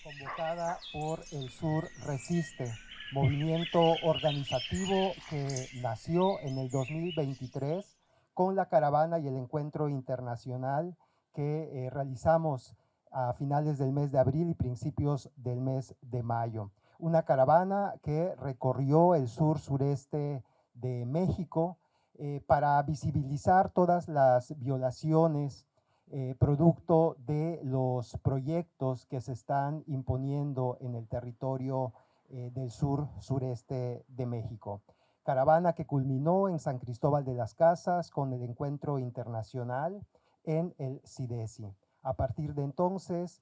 convocada por El Sur Resiste, movimiento organizativo que nació en el 2023 con la caravana y el encuentro internacional que realizamos a finales del mes de abril y principios del mes de mayo. Una caravana que recorrió el sur-sureste de México para visibilizar todas las violaciones producto de los proyectos que se están imponiendo en el territorio del sur-sureste de México. Caravana que culminó en San Cristóbal de las Casas con el encuentro internacional en el CIDESI. A partir de entonces,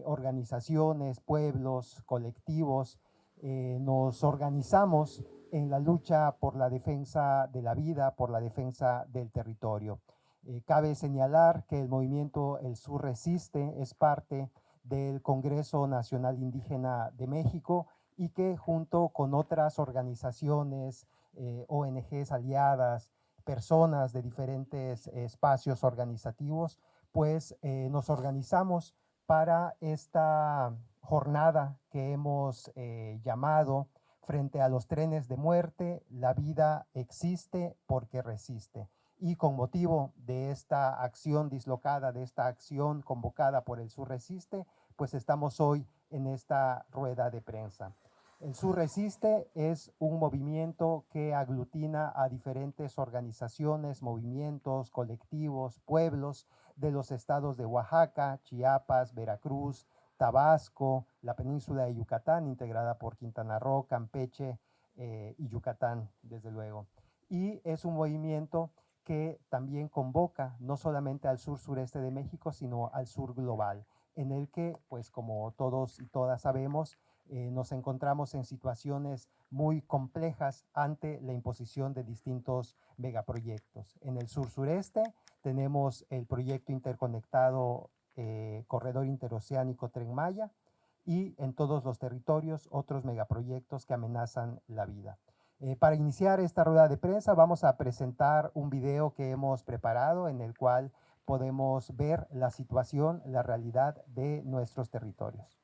organizaciones, pueblos, colectivos, nos organizamos en la lucha por la defensa de la vida, por la defensa del territorio. Cabe señalar que el movimiento El Sur Resiste es parte del Congreso Nacional Indígena de México y que junto con otras organizaciones, ONGs aliadas, personas de diferentes espacios organizativos, pues nos organizamos para esta jornada que hemos llamado frente a los trenes de muerte, la vida existe porque resiste. Y con motivo de esta acción dislocada, de esta acción convocada por el Sur Resiste, pues estamos hoy en esta rueda de prensa. El Sur Resiste es un movimiento que aglutina a diferentes organizaciones, movimientos, colectivos, pueblos de los estados de Oaxaca, Chiapas, Veracruz, Tabasco, la península de Yucatán, integrada por Quintana Roo, Campeche y Yucatán, desde luego. Y es un movimiento que también convoca no solamente al sur-sureste de México, sino al sur global, en el que, pues como todos y todas sabemos, nos encontramos en situaciones muy complejas ante la imposición de distintos megaproyectos. En el sur-sureste tenemos el proyecto interconectado Corredor Interoceánico Tren Maya y en todos los territorios otros megaproyectos que amenazan la vida. Para iniciar esta rueda de prensa vamos a presentar un video que hemos preparado en el cual podemos ver la situación, la realidad de nuestros territorios.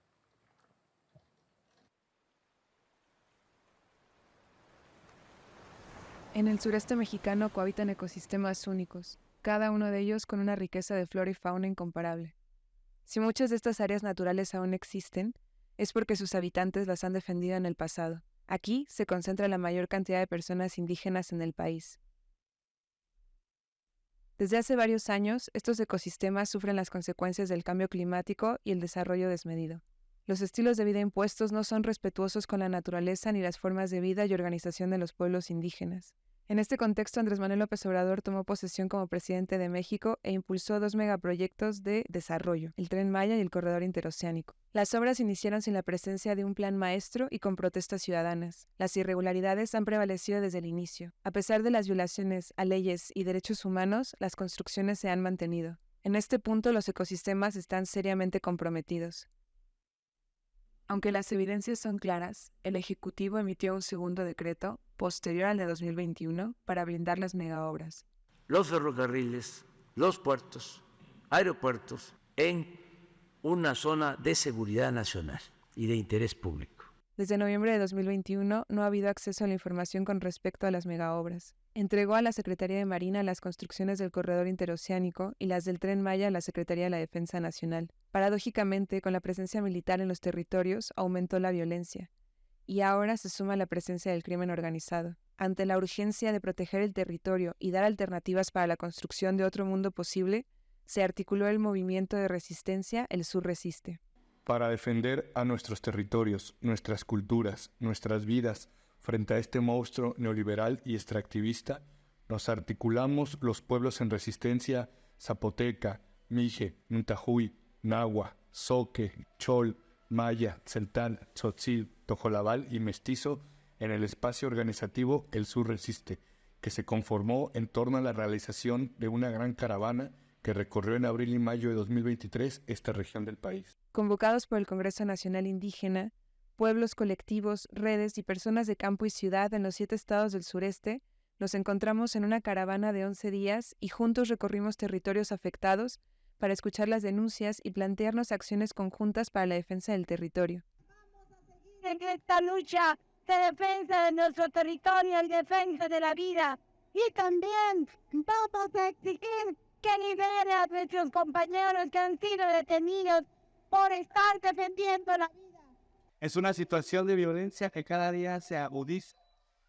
En el sureste mexicano cohabitan ecosistemas únicos, cada uno de ellos con una riqueza de flora y fauna incomparable. Si muchas de estas áreas naturales aún existen, es porque sus habitantes las han defendido en el pasado. Aquí se concentra la mayor cantidad de personas indígenas en el país. Desde hace varios años, estos ecosistemas sufren las consecuencias del cambio climático y el desarrollo desmedido. Los estilos de vida impuestos no son respetuosos con la naturaleza ni las formas de vida y organización de los pueblos indígenas. En este contexto, Andrés Manuel López Obrador tomó posesión como presidente de México e impulsó 2 megaproyectos de desarrollo, el Tren Maya y el Corredor Interoceánico. Las obras iniciaron sin la presencia de un plan maestro y con protestas ciudadanas. Las irregularidades han prevalecido desde el inicio. A pesar de las violaciones a leyes y derechos humanos, las construcciones se han mantenido. En este punto, los ecosistemas están seriamente comprometidos. Aunque las evidencias son claras, el Ejecutivo emitió un segundo decreto, posterior al de 2021, para blindar las megaobras. Los ferrocarriles, los puertos, aeropuertos, en una zona de seguridad nacional y de interés público. Desde noviembre de 2021 no ha habido acceso a la información con respecto a las megaobras. Entregó a la Secretaría de Marina las construcciones del Corredor Interoceánico y las del Tren Maya a la Secretaría de la Defensa Nacional. Paradójicamente, con la presencia militar en los territorios, aumentó la violencia. Y ahora se suma la presencia del crimen organizado. Ante la urgencia de proteger el territorio y dar alternativas para la construcción de otro mundo posible, se articuló el movimiento de resistencia El Sur Resiste. Para defender a nuestros territorios, nuestras culturas, nuestras vidas, frente a este monstruo neoliberal y extractivista, nos articulamos los pueblos en resistencia zapoteca, mije, nuntajuy, nahua, zoque, chol, maya, tzeltal, tzotzil, tojolabal y mestizo en el espacio organizativo El Sur Resiste, que se conformó en torno a la realización de una gran caravana que recorrió en abril y mayo de 2023 esta región del país. Convocados por el Congreso Nacional Indígena, pueblos, colectivos, redes y personas de campo y ciudad en los 7 estados del sureste, nos encontramos en una caravana de 11 días y juntos recorrimos territorios afectados para escuchar las denuncias y plantearnos acciones conjuntas para la defensa del territorio. En esta lucha de defensa de nuestro territorio y defensa de la vida. Y también vamos a exigir que libere a nuestros compañeros que han sido detenidos por estar defendiendo la vida. Es una situación de violencia que cada día se agudiza.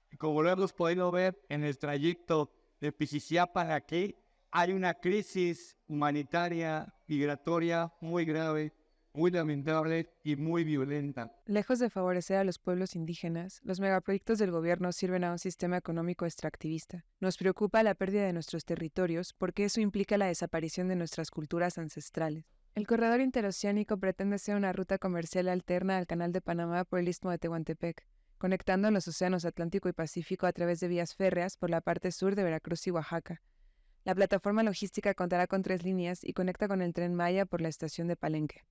Y como lo hemos podido ver en el trayecto de Pichiciapa para aquí, hay una crisis humanitaria, migratoria muy grave, muy lamentable y muy violenta. Lejos de favorecer a los pueblos indígenas, los megaproyectos del gobierno sirven a un sistema económico extractivista. Nos preocupa la pérdida de nuestros territorios porque eso implica la desaparición de nuestras culturas ancestrales. El corredor interoceánico pretende ser una ruta comercial alterna al Canal de Panamá por el Istmo de Tehuantepec, conectando los océanos Atlántico y Pacífico a través de vías férreas por la parte sur de Veracruz y Oaxaca. La plataforma logística contará con 3 líneas y conecta con el Tren Maya por la estación de Palenque.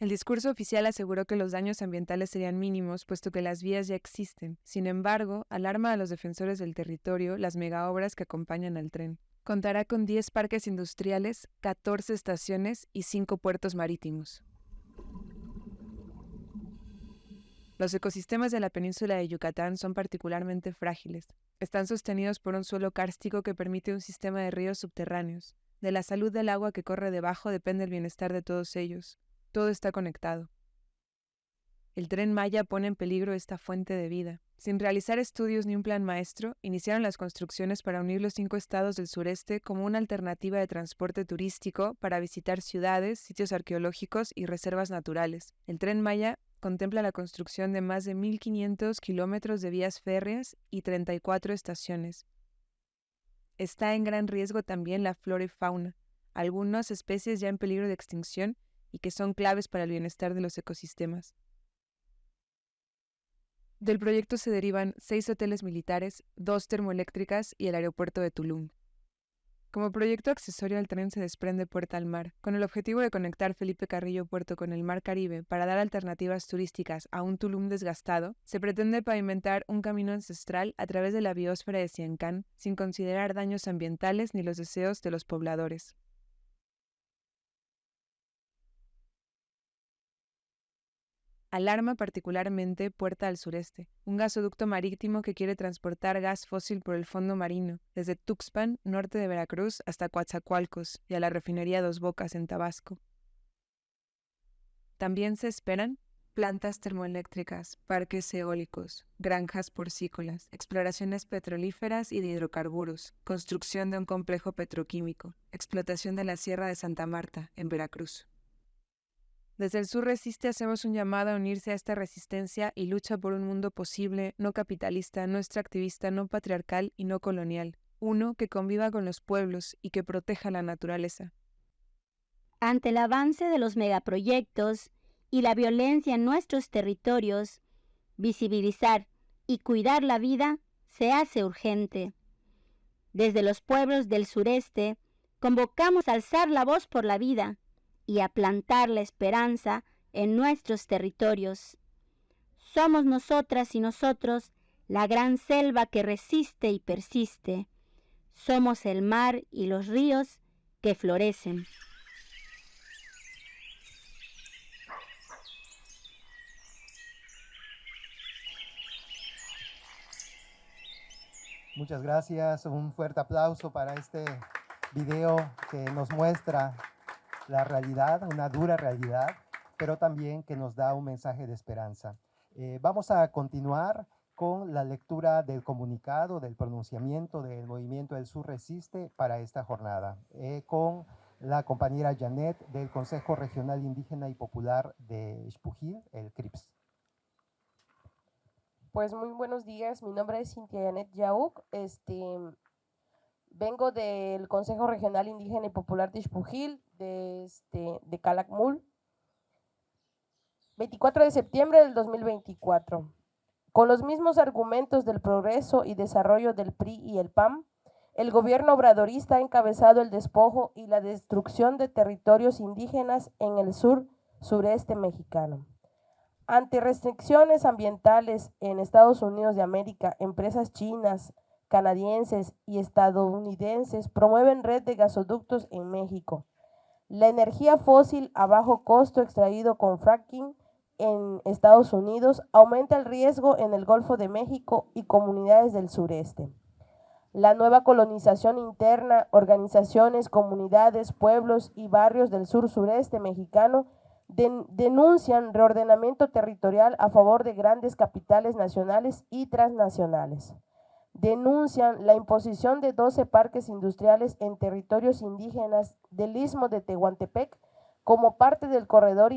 El discurso oficial aseguró que los daños ambientales serían mínimos, puesto que las vías ya existen. Sin embargo, alarma a los defensores del territorio las megaobras que acompañan al tren. Contará con 10 parques industriales, 14 estaciones y 5 puertos marítimos. Los ecosistemas de la península de Yucatán son particularmente frágiles. Están sostenidos por un suelo kárstico que permite un sistema de ríos subterráneos. De la salud del agua que corre debajo depende el bienestar de todos ellos. Todo está conectado. El Tren Maya pone en peligro esta fuente de vida. Sin realizar estudios ni un plan maestro, iniciaron las construcciones para unir los 5 estados del sureste como una alternativa de transporte turístico para visitar ciudades, sitios arqueológicos y reservas naturales. El Tren Maya contempla la construcción de más de 1.500 kilómetros de vías férreas y 34 estaciones. Está en gran riesgo también la flora y fauna, algunas especies ya en peligro de extinción y que son claves para el bienestar de los ecosistemas. Del proyecto se derivan 6 hoteles militares, 2 termoeléctricas y el aeropuerto de Tulum. Como proyecto accesorio al tren se desprende Puerta al Mar, con el objetivo de conectar Felipe Carrillo Puerto con el Mar Caribe para dar alternativas turísticas a un Tulum desgastado. Se pretende pavimentar un camino ancestral a través de la biosfera de Siancán, sin considerar daños ambientales ni los deseos de los pobladores. Alarma particularmente Puerta al Sureste, un gasoducto marítimo que quiere transportar gas fósil por el fondo marino, desde Tuxpan, norte de Veracruz, hasta Coatzacoalcos y a la refinería Dos Bocas en Tabasco. También se esperan plantas termoeléctricas, parques eólicos, granjas porcícolas, exploraciones petrolíferas y de hidrocarburos, construcción de un complejo petroquímico, explotación de la Sierra de Santa Marta, en Veracruz. Desde el Sur Resiste hacemos un llamado a unirse a esta resistencia y lucha por un mundo posible, no capitalista, no extractivista, no patriarcal y no colonial. Uno que conviva con los pueblos y que proteja la naturaleza. Ante el avance de los megaproyectos y la violencia en nuestros territorios, visibilizar y cuidar la vida se hace urgente. Desde los pueblos del sureste, convocamos a alzar la voz por la vida y a plantar la esperanza en nuestros territorios. Somos nosotras y nosotros la gran selva que resiste y persiste. Somos el mar y los ríos que florecen. Muchas gracias. Un fuerte aplauso para este video que nos muestra la realidad, una dura realidad, pero también que nos da un mensaje de esperanza. Vamos a continuar con la lectura del comunicado, del pronunciamiento del Movimiento del Sur Resiste para esta jornada, con la compañera Janet del Consejo Regional Indígena y Popular de Xpujil, el CRIPS. Pues muy buenos días, mi nombre es Cintia Janet Yauk, vengo del Consejo Regional Indígena y Popular de Xpujil, de Calakmul, 24 de septiembre del 2024. Con los mismos argumentos del progreso y desarrollo del PRI y el PAN, el gobierno obradorista ha encabezado el despojo y la destrucción de territorios indígenas en el sureste mexicano. Ante restricciones ambientales en Estados Unidos de América, empresas chinas, canadienses y estadounidenses promueven red de gasoductos en México. La energía fósil a bajo costo extraído con fracking en Estados Unidos aumenta el riesgo en el Golfo de México y comunidades del sureste. La nueva colonización interna, organizaciones, comunidades, pueblos y barrios del sur-sureste mexicano denuncian reordenamiento territorial a favor de grandes capitales nacionales y transnacionales. Denuncian la imposición de 12 parques industriales en territorios indígenas del Istmo de Tehuantepec como parte del corredor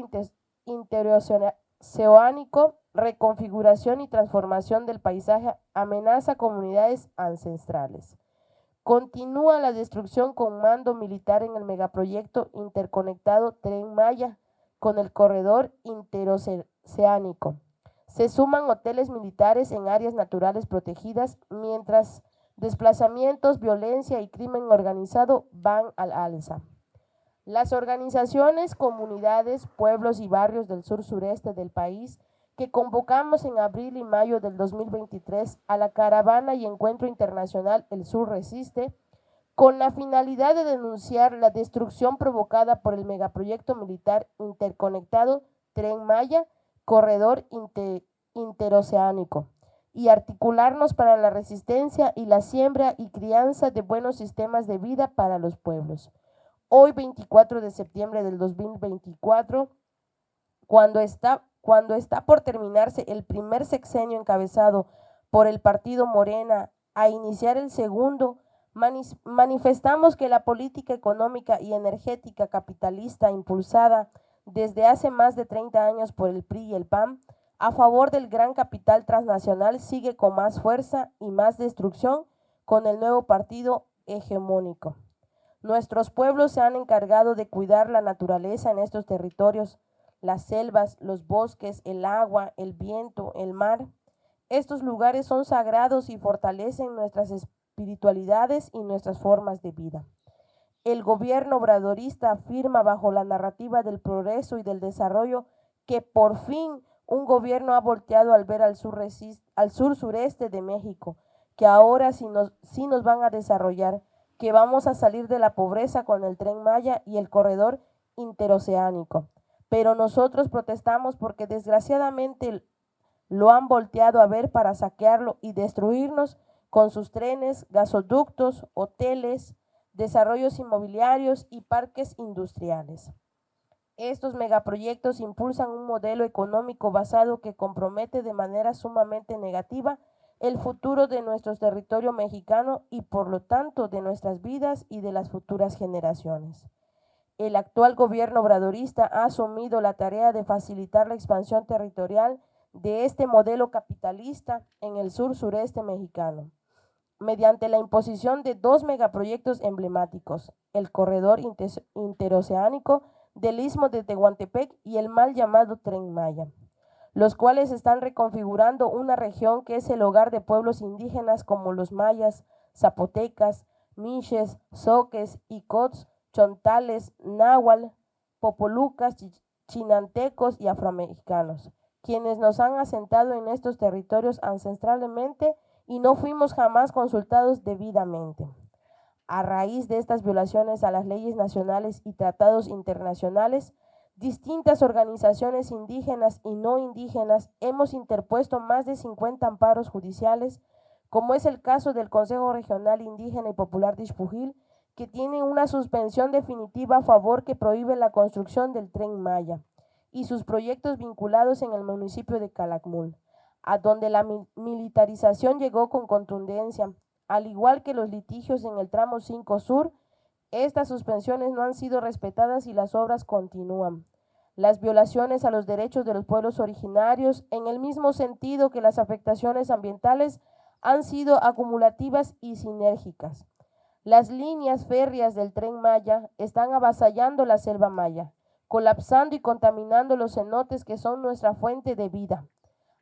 interoceánico, reconfiguración y transformación del paisaje amenaza comunidades ancestrales. Continúa la destrucción con mando militar en el megaproyecto interconectado Tren Maya con el corredor interoceánico. Se suman hoteles militares en áreas naturales protegidas, mientras desplazamientos, violencia y crimen organizado van al alza. Las organizaciones, comunidades, pueblos y barrios del sur-sureste del país que convocamos en abril y mayo del 2023 a la caravana y encuentro internacional El Sur Resiste, con la finalidad de denunciar la destrucción provocada por el megaproyecto militar interconectado Tren Maya, corredor interoceánico, y articularnos para la resistencia y la siembra y crianza de buenos sistemas de vida para los pueblos. Hoy, 24 de septiembre del 2024, cuando está por terminarse el primer sexenio encabezado por el partido Morena a iniciar el segundo, manifestamos que la política económica y energética capitalista impulsada desde hace más de 30 años por el PRI y el PAN a favor del gran capital transnacional sigue con más fuerza y más destrucción con el nuevo partido hegemónico. Nuestros pueblos se han encargado de cuidar la naturaleza en estos territorios, las selvas, los bosques, el agua, el viento, el mar. Estos lugares son sagrados y fortalecen nuestras espiritualidades y nuestras formas de vida. El gobierno obradorista afirma bajo la narrativa del progreso y del desarrollo que por fin un gobierno ha volteado al ver al sur-sureste de México, que ahora sí nos van a desarrollar, que vamos a salir de la pobreza con el Tren Maya y el corredor interoceánico. Pero nosotros protestamos porque desgraciadamente lo han volteado a ver para saquearlo y destruirnos con sus trenes, gasoductos, hoteles, desarrollos inmobiliarios y parques industriales. Estos megaproyectos impulsan un modelo económico basado que compromete de manera sumamente negativa el futuro de nuestro territorio mexicano y por lo tanto de nuestras vidas y de las futuras generaciones. El actual gobierno obradorista ha asumido la tarea de facilitar la expansión territorial de este modelo capitalista en el sur-sureste mexicano, mediante la imposición de 2 megaproyectos emblemáticos, el corredor interoceánico del Istmo de Tehuantepec y el mal llamado Tren Maya, los cuales están reconfigurando una región que es el hogar de pueblos indígenas como los mayas, zapotecas, miches, zoques, icots, chontales, náhuatl, popolucas, chinantecos y afromexicanos, quienes nos han asentado en estos territorios ancestralmente y no fuimos jamás consultados debidamente. A raíz de estas violaciones a las leyes nacionales y tratados internacionales, distintas organizaciones indígenas y no indígenas hemos interpuesto más de 50 amparos judiciales, como es el caso del Consejo Regional Indígena y Popular de Ixpujil, que tiene una suspensión definitiva a favor que prohíbe la construcción del Tren Maya y sus proyectos vinculados en el municipio de Calakmul, a donde la militarización llegó con contundencia. Al igual que los litigios en el tramo 5 Sur, estas suspensiones no han sido respetadas y las obras continúan. Las violaciones a los derechos de los pueblos originarios, en el mismo sentido que las afectaciones ambientales, han sido acumulativas y sinérgicas. Las líneas férreas del Tren Maya están avasallando la selva maya, colapsando y contaminando los cenotes que son nuestra fuente de vida,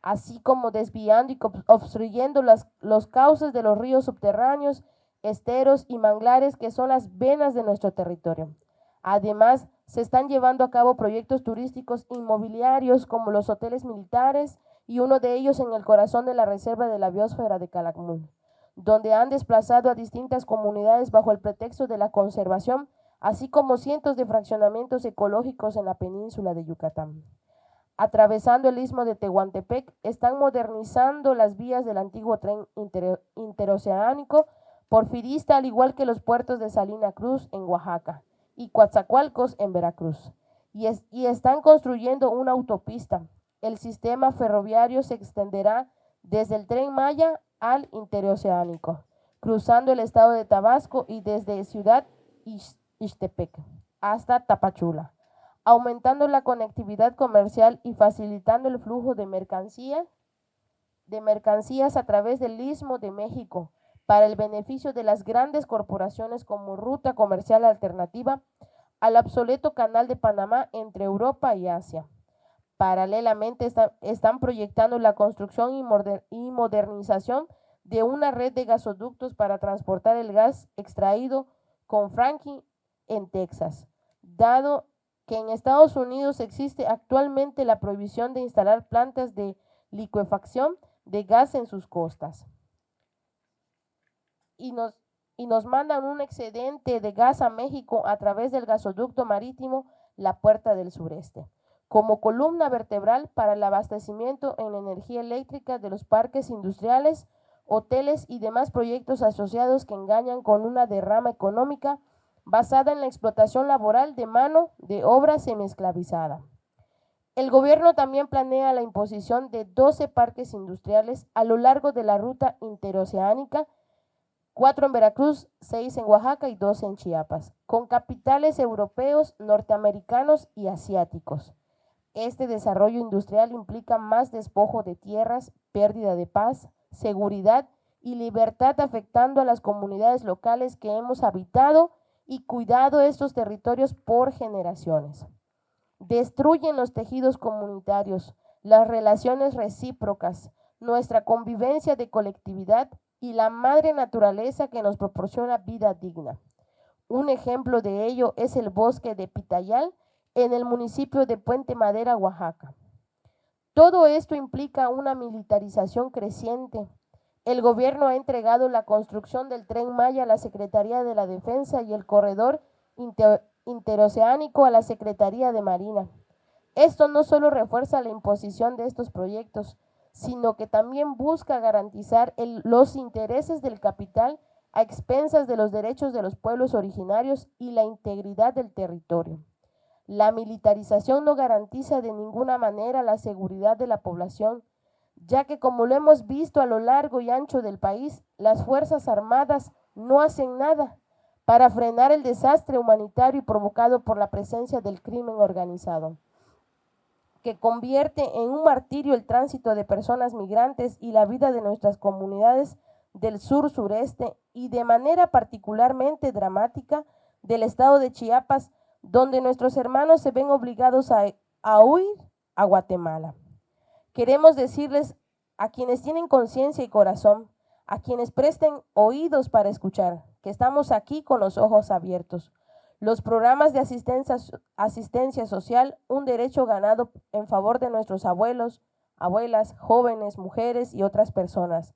así como desviando y obstruyendo los cauces de los ríos subterráneos, esteros y manglares que son las venas de nuestro territorio. Además, se están llevando a cabo proyectos turísticos inmobiliarios como los hoteles militares y uno de ellos en el corazón de la reserva de la biosfera de Calakmul. donde han desplazado a distintas comunidades bajo el pretexto de la conservación, así como cientos de fraccionamientos ecológicos en la península de Yucatán. Atravesando el istmo de Tehuantepec, están modernizando las vías del antiguo tren interoceánico porfirista, al igual que los puertos de Salina Cruz en Oaxaca y Coatzacoalcos en Veracruz, y están construyendo una autopista. El sistema ferroviario se extenderá desde el Tren Maya al interoceánico, cruzando el estado de Tabasco y desde Ciudad Ixtepec hasta Tapachula, aumentando la conectividad comercial y facilitando el flujo de mercancías a través del Istmo de México para el beneficio de las grandes corporaciones como ruta comercial alternativa al obsoleto Canal de Panamá entre Europa y Asia. Paralelamente están proyectando la construcción y modernización de una red de gasoductos para transportar el gas extraído con fracking en Texas, dado que en Estados Unidos existe actualmente la prohibición de instalar plantas de licuefacción de gas en sus costas. Y nos mandan un excedente de gas a México a través del gasoducto marítimo La Puerta del Sureste, como columna vertebral para el abastecimiento en energía eléctrica de los parques industriales, hoteles y demás proyectos asociados que engañan con una derrama económica basada en la explotación laboral de mano de obra semiesclavizada. El gobierno también planea la imposición de 12 parques industriales a lo largo de la ruta interoceánica, 4 en Veracruz, 6 en Oaxaca y 2 en Chiapas, con capitales europeos, norteamericanos y asiáticos. Este desarrollo industrial implica más despojo de tierras, pérdida de paz, seguridad y libertad, afectando a las comunidades locales que hemos habitado y cuidado estos territorios por generaciones. Destruyen los tejidos comunitarios, las relaciones recíprocas, nuestra convivencia de colectividad y la madre naturaleza que nos proporciona vida digna. Un ejemplo de ello es el bosque de Pitayal en el municipio de Puente Madera, Oaxaca. Todo esto implica una militarización creciente. El gobierno ha entregado la construcción del Tren Maya a la Secretaría de la Defensa y el corredor interoceánico a la Secretaría de Marina. Esto no solo refuerza la imposición de estos proyectos, sino que también busca garantizar los intereses del capital a expensas de los derechos de los pueblos originarios y la integridad del territorio. La militarización no garantiza de ninguna manera la seguridad de la población, ya que, como lo hemos visto a lo largo y ancho del país, las Fuerzas Armadas no hacen nada para frenar el desastre humanitario provocado por la presencia del crimen organizado, que convierte en un martirio el tránsito de personas migrantes y la vida de nuestras comunidades del sur-sureste y de manera particularmente dramática del estado de Chiapas, donde nuestros hermanos se ven obligados a huir a Guatemala. Queremos decirles a quienes tienen conciencia y corazón, a quienes presten oídos para escuchar, que estamos aquí con los ojos abiertos. Los programas de asistencia social, un derecho ganado en favor de nuestros abuelos, abuelas, jóvenes, mujeres y otras personas,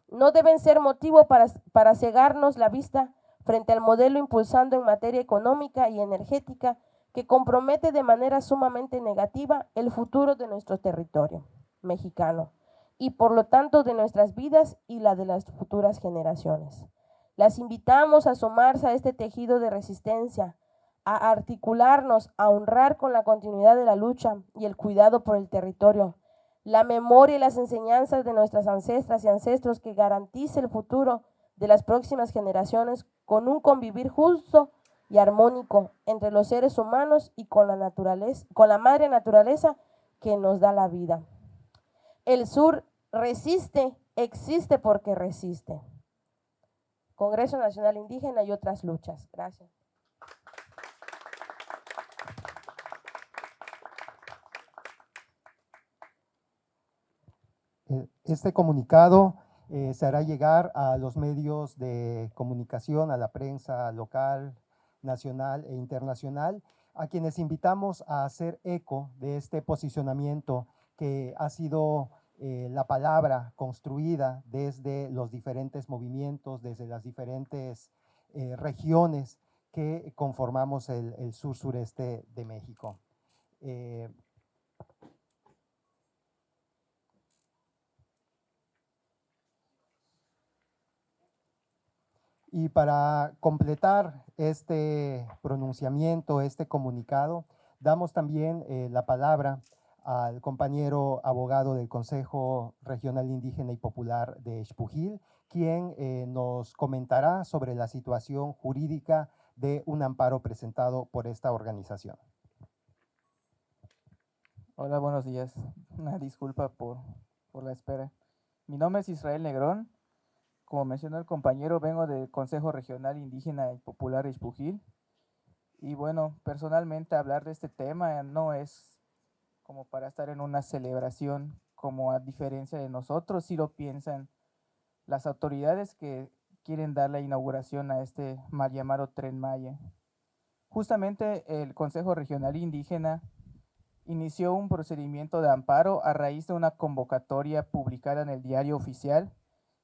no deben ser motivo para cegarnos la vista frente al modelo impulsando en materia económica y energética que compromete de manera sumamente negativa el futuro de nuestro territorio mexicano y por lo tanto de nuestras vidas y la de las futuras generaciones. Las invitamos a sumarse a este tejido de resistencia, a articularnos, a honrar con la continuidad de la lucha y el cuidado por el territorio, la memoria y las enseñanzas de nuestras ancestras y ancestros que garantice el futuro de las próximas generaciones con un convivir justo y armónico entre los seres humanos y con la naturaleza, con la madre naturaleza que nos da la vida. El sur resiste, existe porque resiste. Congreso Nacional Indígena y otras luchas. Gracias. Este comunicado se hará llegar a los medios de comunicación, a la prensa local, nacional e internacional, a quienes invitamos a hacer eco de este posicionamiento que ha sido la palabra construida desde los diferentes movimientos, desde las diferentes regiones que conformamos el sur-sureste de México. Y para completar este pronunciamiento, este comunicado, damos también la palabra al compañero abogado del Consejo Regional Indígena y Popular de Xpujil, quien nos comentará sobre la situación jurídica de un amparo presentado por esta organización. Hola, buenos días. Una disculpa por la espera. Mi nombre es Israel Negrón. Como mencionó el compañero, vengo del Consejo Regional Indígena y Popular de Xpujil. Y bueno, personalmente hablar de este tema no es como para estar en una celebración, como a diferencia de nosotros, si lo piensan las autoridades que quieren dar la inauguración a este mal llamado Tren Maya. Justamente el Consejo Regional Indígena inició un procedimiento de amparo a raíz de una convocatoria publicada en el Diario Oficial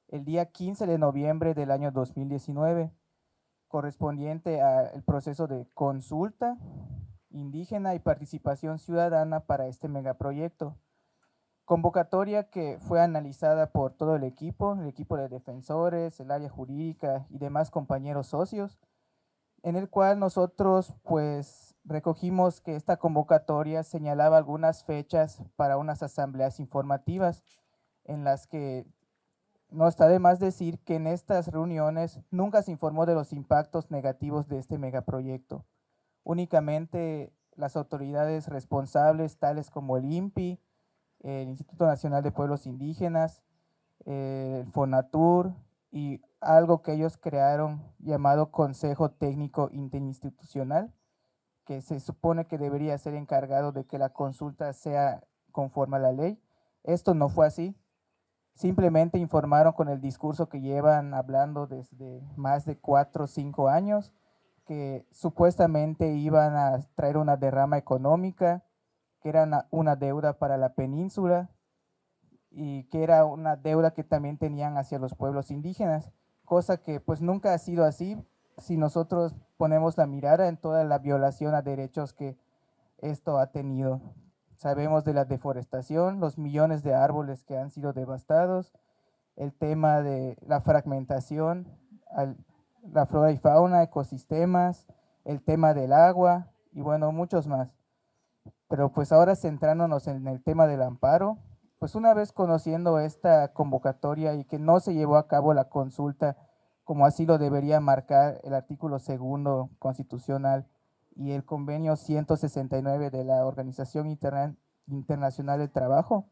el día 15 de noviembre del año 2019, correspondiente al proceso de consulta indígena y participación ciudadana para este megaproyecto. Convocatoria que fue analizada por todo el equipo de defensores, el área jurídica y demás compañeros socios, en el cual nosotros pues recogimos que esta convocatoria señalaba algunas fechas para unas asambleas informativas en las que no está de más decir que en estas reuniones nunca se informó de los impactos negativos de este megaproyecto. Únicamente las autoridades responsables, tales como el INPI, el Instituto Nacional de Pueblos Indígenas, el FONATUR y algo que ellos crearon llamado Consejo Técnico Interinstitucional, que se supone que debería ser encargado de que la consulta sea conforme a la ley. Esto no fue así. Simplemente informaron con el discurso que llevan hablando desde más de 4 o 5 años, que supuestamente iban a traer una derrama económica, que era una deuda para la península y que era una deuda que también tenían hacia los pueblos indígenas, cosa que pues nunca ha sido así si nosotros ponemos la mirada en toda la violación a derechos que esto ha tenido. Sabemos de la deforestación, los millones de árboles que han sido devastados, el tema de la fragmentación, la flora y fauna, ecosistemas, el tema del agua y bueno, muchos más. Pero pues ahora centrándonos en el tema del amparo, pues una vez conociendo esta convocatoria y que no se llevó a cabo la consulta como así lo debería marcar el artículo 2 constitucional y el convenio 169 de la Organización Internacional del Trabajo,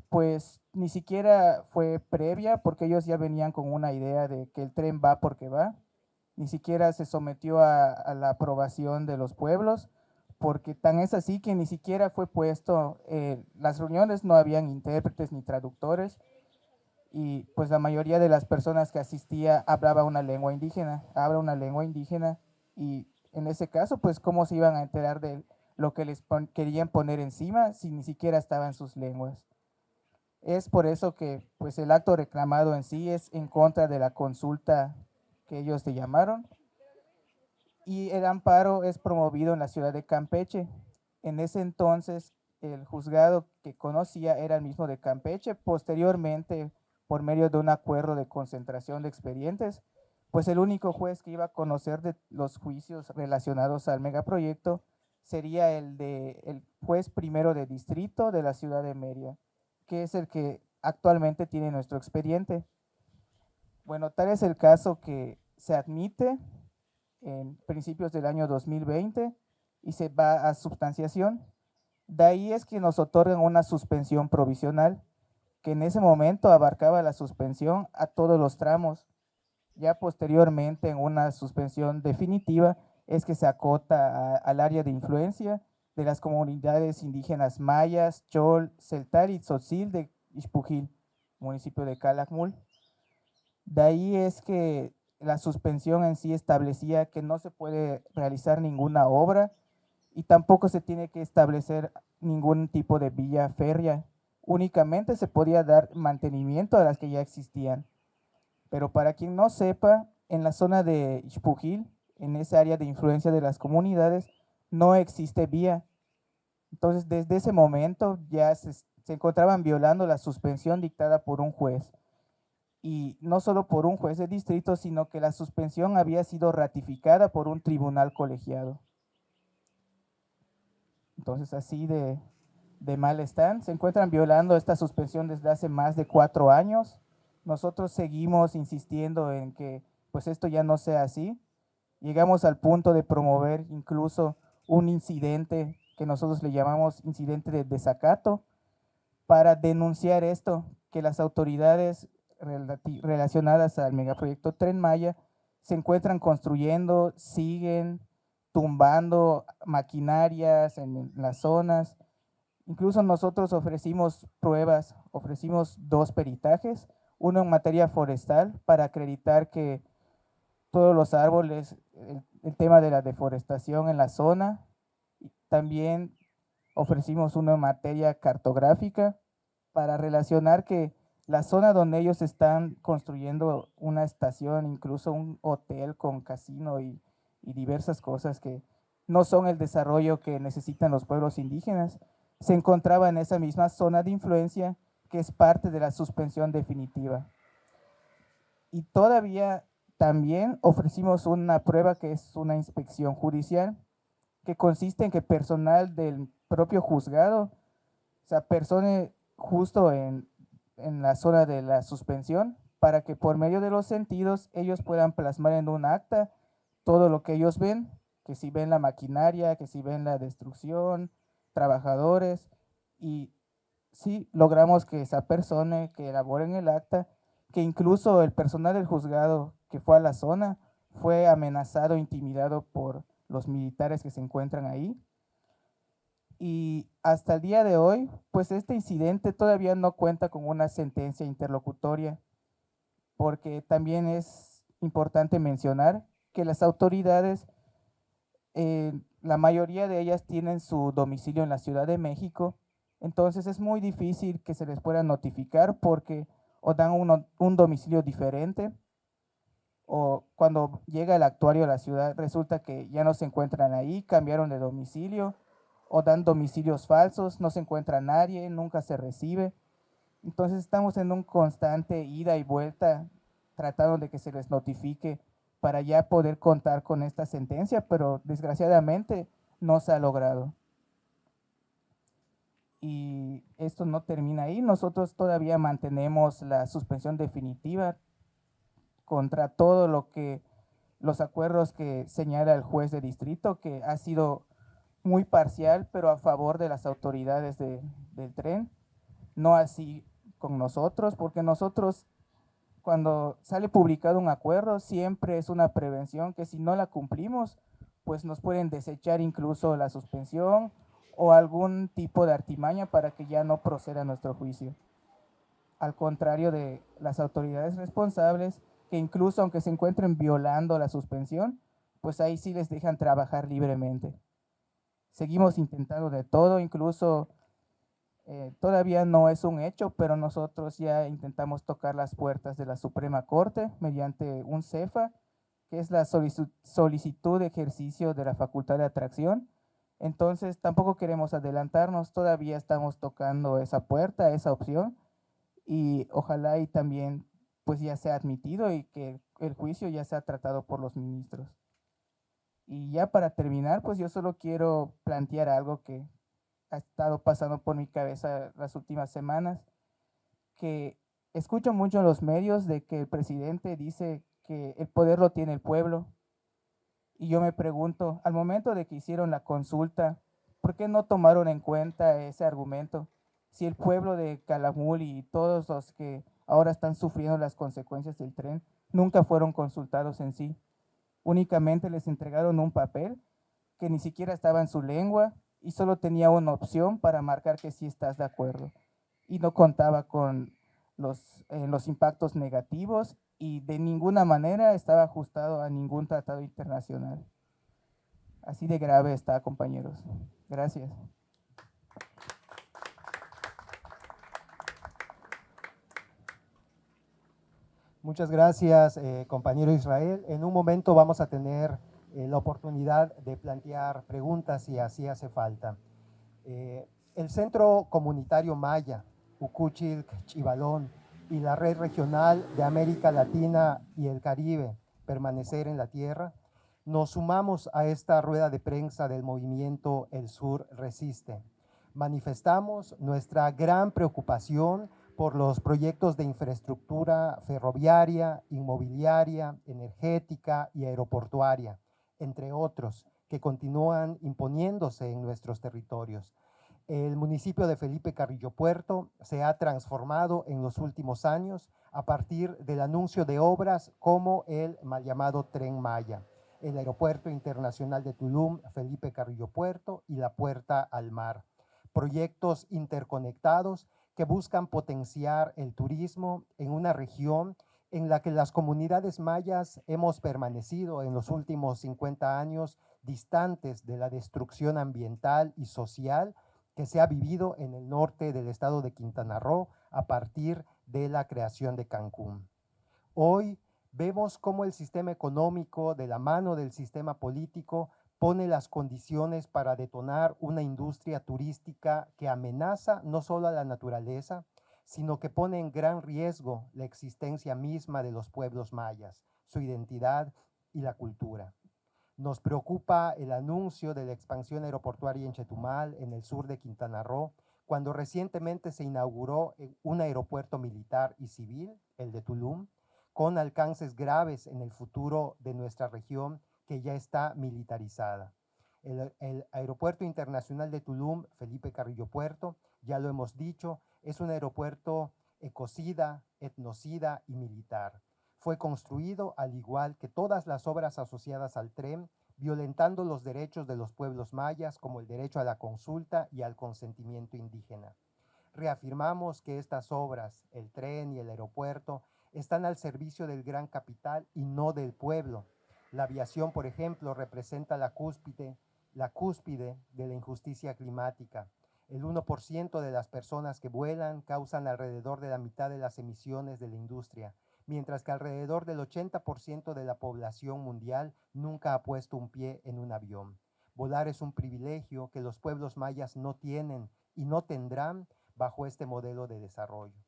pues ni siquiera fue previa porque ellos ya venían con una idea de que el tren va porque va, ni siquiera se sometió a la aprobación de los pueblos, porque tan es así que ni siquiera fue puesto, las reuniones no habían intérpretes ni traductores, y pues la mayoría de las personas que asistía habla una lengua indígena, y en ese caso, pues cómo se iban a enterar de lo que les querían poner encima si ni siquiera estaba en sus lenguas. Es por eso que pues el acto reclamado en sí es en contra de la consulta que ellos le llamaron, y el amparo es promovido en la ciudad de Campeche. En ese entonces el juzgado que conocía era el mismo de Campeche. Posteriormente, por medio de un acuerdo de concentración de expedientes, pues el único juez que iba a conocer de los juicios relacionados al megaproyecto sería el juez primero de distrito de la ciudad de Mérida, que es el que actualmente tiene nuestro expediente. Bueno, tal es el caso que se admite en principios del año 2020 y se va a substanciación. De ahí es que nos otorgan una suspensión provisional, que en ese momento abarcaba la suspensión a todos los tramos. Ya posteriormente, en una suspensión definitiva, es que se acota al área de influencia de las comunidades indígenas mayas, chol, celtal y tzotzil de Xpujil, municipio de Calakmul. De ahí es que la suspensión en sí establecía que no se puede realizar ninguna obra y tampoco se tiene que establecer ningún tipo de vía férrea. únicamente se podía dar mantenimiento a las que ya existían. Pero para quien no sepa, en la zona de Xpujil, en esa área de influencia de las comunidades, no existe vía. Entonces, desde ese momento ya se encontraban violando la suspensión dictada por un juez. Y no solo por un juez de distrito, sino que la suspensión había sido ratificada por un tribunal colegiado. Entonces, así de mal están. Se encuentran violando esta suspensión desde hace más de 4 años. Nosotros seguimos insistiendo en que pues esto ya no sea así. Llegamos al punto de promover incluso un incidente que nosotros le llamamos incidente de desacato para denunciar esto, que las autoridades relacionadas al megaproyecto Tren Maya se encuentran construyendo, siguen tumbando maquinarias en las zonas. Incluso nosotros ofrecimos pruebas, ofrecimos 2 peritajes, uno en materia forestal para acreditar que todos los árboles, el tema de la deforestación en la zona. También ofrecimos uno en materia cartográfica para relacionar que la zona donde ellos están construyendo una estación, incluso un hotel con casino y diversas cosas que no son el desarrollo que necesitan los pueblos indígenas, se encontraba en esa misma zona de influencia que es parte de la suspensión definitiva. Y todavía también ofrecimos una prueba que es una inspección judicial, que consiste en que personal del propio juzgado se apersone justo en la zona de la suspensión para que por medio de los sentidos ellos puedan plasmar en un acta todo lo que ellos ven, que si ven la maquinaria, que si ven la destrucción, trabajadores, y sí logramos que esa persona que elaboren el acta, que incluso el personal del juzgado que fue a la zona fue amenazado, intimidado por los militares que se encuentran ahí. Y hasta el día de hoy, pues este incidente todavía no cuenta con una sentencia interlocutoria, porque también es importante mencionar que las autoridades, la mayoría de ellas tienen su domicilio en la Ciudad de México, entonces es muy difícil que se les pueda notificar porque o dan un domicilio diferente, o cuando llega el actuario a la ciudad resulta que ya no se encuentran ahí, cambiaron de domicilio, o dan domicilios falsos, no se encuentra nadie, nunca se recibe. Entonces estamos en un constante ida y vuelta tratando de que se les notifique para ya poder contar con esta sentencia, pero desgraciadamente no se ha logrado. Y esto no termina ahí, nosotros todavía mantenemos la suspensión definitiva contra todo lo que los acuerdos que señala el juez de distrito, que ha sido muy parcial, pero a favor de las autoridades del tren, no así con nosotros, porque nosotros cuando sale publicado un acuerdo siempre es una prevención que si no la cumplimos, pues nos pueden desechar incluso la suspensión o algún tipo de artimaña para que ya no proceda nuestro juicio. Al contrario de las autoridades responsables, que incluso aunque se encuentren violando la suspensión, pues ahí sí les dejan trabajar libremente. Seguimos intentando de todo, incluso todavía no es un hecho, pero nosotros ya intentamos tocar las puertas de la Suprema Corte mediante un CEFA, que es la solicitud de ejercicio de la facultad de atracción. Entonces tampoco queremos adelantarnos, todavía estamos tocando esa puerta, esa opción, y ojalá y también pues ya sea admitido y que el juicio ya sea tratado por los ministros. Y ya para terminar, pues yo solo quiero plantear algo que ha estado pasando por mi cabeza las últimas semanas, que escucho mucho en los medios de que el presidente dice que el poder lo tiene el pueblo. Y yo me pregunto, al momento de que hicieron la consulta, ¿por qué no tomaron en cuenta ese argumento? Si el pueblo de Calakmul y todos los que ahora están sufriendo las consecuencias del tren nunca fueron consultados en sí. Únicamente les entregaron un papel que ni siquiera estaba en su lengua y solo tenía una opción para marcar que sí estás de acuerdo. Y no contaba con los impactos negativos y de ninguna manera estaba ajustado a ningún tratado internacional. Así de grave está, compañeros. Gracias. Muchas gracias, compañero Israel. En un momento vamos a tener la oportunidad de plantear preguntas si así hace falta. El Centro Comunitario Maya, Ucuchilc, Chivalón y la Red Regional de América Latina y el Caribe, Permanecer en la Tierra, nos sumamos a esta rueda de prensa del movimiento El Sur Resiste. Manifestamos nuestra gran preocupación por los proyectos de infraestructura ferroviaria, inmobiliaria, energética y aeroportuaria, entre otros, que continúan imponiéndose en nuestros territorios. El municipio de Felipe Carrillo Puerto se ha transformado en los últimos años a partir del anuncio de obras como el mal llamado Tren Maya, el Aeropuerto Internacional de Tulum, Felipe Carrillo Puerto y la Puerta al Mar. Proyectos interconectados que buscan potenciar el turismo en una región en la que las comunidades mayas hemos permanecido en los últimos 50 años distantes de la destrucción ambiental y social que se ha vivido en el norte del estado de Quintana Roo a partir de la creación de Cancún. Hoy vemos cómo el sistema económico, de la mano del sistema político, pone las condiciones para detonar una industria turística que amenaza no solo a la naturaleza, sino que pone en gran riesgo la existencia misma de los pueblos mayas, su identidad y la cultura. Nos preocupa el anuncio de la expansión aeroportuaria en Chetumal, en el sur de Quintana Roo, cuando recientemente se inauguró un aeropuerto militar y civil, el de Tulum, con alcances graves en el futuro de nuestra región que ya está militarizada. El Aeropuerto Internacional de Tulum, Felipe Carrillo Puerto, ya lo hemos dicho, es un aeropuerto ecocida, etnocida y militar. Fue construido, al igual que todas las obras asociadas al tren, violentando los derechos de los pueblos mayas, como el derecho a la consulta y al consentimiento indígena. Reafirmamos que estas obras, el tren y el aeropuerto, están al servicio del gran capital y no del pueblo. La aviación, por ejemplo, representa la cúspide de la injusticia climática. El 1% de las personas que vuelan causan alrededor de la mitad de las emisiones de la industria, mientras que alrededor del 80% de la población mundial nunca ha puesto un pie en un avión. Volar es un privilegio que los pueblos mayas no tienen y no tendrán bajo este modelo de desarrollo.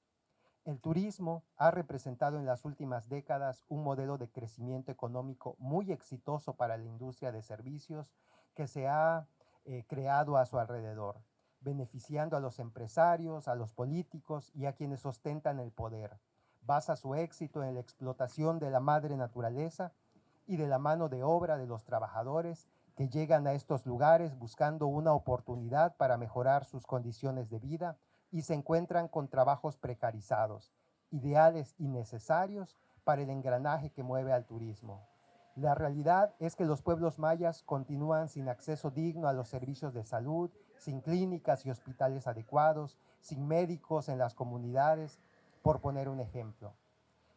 El turismo ha representado en las últimas décadas un modelo de crecimiento económico muy exitoso para la industria de servicios que se ha creado a su alrededor, beneficiando a los empresarios, a los políticos y a quienes ostentan el poder. Basa su éxito en la explotación de la madre naturaleza y de la mano de obra de los trabajadores que llegan a estos lugares buscando una oportunidad para mejorar sus condiciones de vida y se encuentran con trabajos precarizados, ideales y necesarios para el engranaje que mueve al turismo. La realidad es que los pueblos mayas continúan sin acceso digno a los servicios de salud, sin clínicas y hospitales adecuados, sin médicos en las comunidades, por poner un ejemplo.